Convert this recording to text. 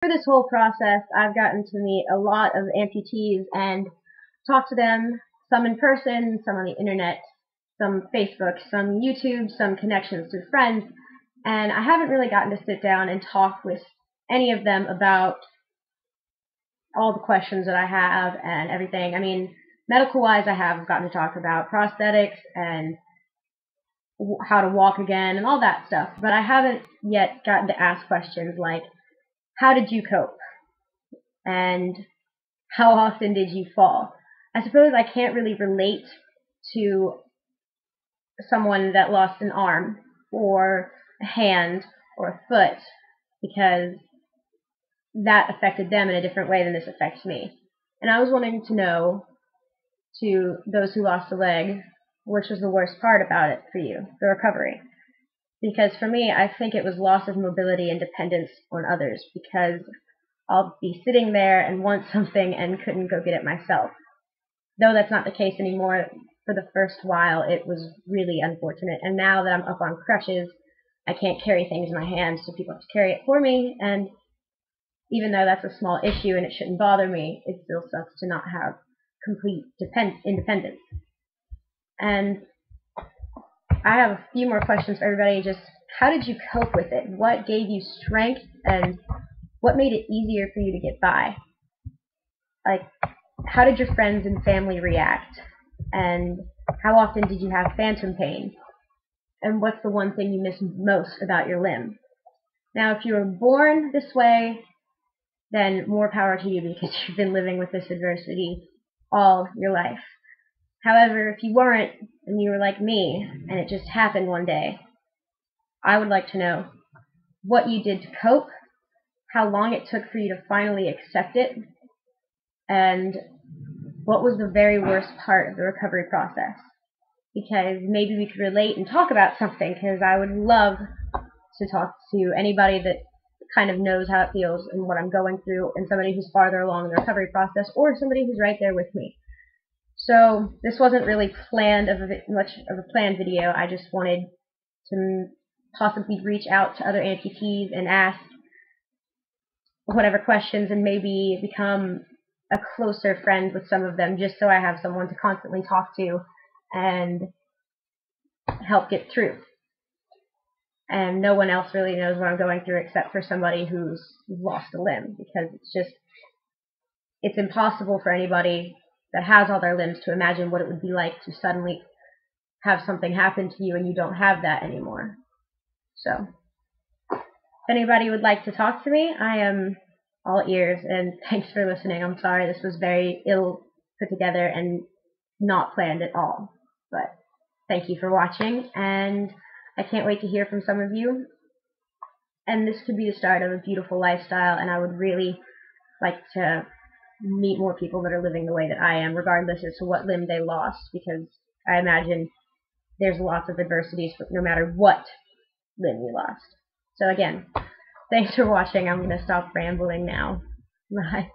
Through this whole process, I've gotten to meet a lot of amputees and talk to them, some in person, some on the internet, some Facebook, some YouTube, some connections through friends, and I haven't really gotten to sit down and talk with any of them about all the questions that I have and everything. I mean, medical-wise, I have gotten to talk about prosthetics and how to walk again and all that stuff, but I haven't yet gotten to ask questions like, how did you cope? And how often did you fall? I suppose I can't really relate to someone that lost an arm or a hand or a foot because that affected them in a different way than this affects me. And I was wanting to know, to those who lost a leg, which was the worst part about it for you, the recovery. Because for me, I think it was loss of mobility and dependence on others, because I'll be sitting there and want something and couldn't go get it myself. Though that's not the case anymore, for the first while it was really unfortunate. And now that I'm up on crutches, I can't carry things in my hands, so people have to carry it for me. And even though that's a small issue and it shouldn't bother me, it still sucks to not have complete independence. And I have a few more questions for everybody. Just how did you cope with it? What gave you strength, and what made it easier for you to get by? Like, how did your friends and family react? And how often did you have phantom pain? And what's the one thing you miss most about your limb? Now, if you were born this way, then more power to you, because you've been living with this adversity all your life. However, if you weren't, and you were like me, and it just happened one day, I would like to know what you did to cope, how long it took for you to finally accept it, and what was the very worst part of the recovery process. Because maybe we could relate and talk about something, because I would love to talk to anybody that kind of knows how it feels and what I'm going through, and somebody who's farther along in the recovery process, or somebody who's right there with me. So this wasn't really much of a planned video. I just wanted to possibly reach out to other amputees and ask whatever questions, and maybe become a closer friend with some of them, just so I have someone to constantly talk to and help get through. And no one else really knows what I'm going through except for somebody who's lost a limb, because it's impossible for anybody that has all their limbs to imagine what it would be like to suddenly have something happen to you and you don't have that anymore. So, if anybody would like to talk to me, I am all ears, and thanks for listening. I'm sorry this was very ill put together and not planned at all, but thank you for watching, and I can't wait to hear from some of you. And this could be the start of a beautiful lifestyle, and I would really like to meet more people that are living the way that I am, regardless as to what limb they lost, because I imagine there's lots of adversities no matter what limb you lost. So again, thanks for watching. I'm going to stop rambling now. Bye.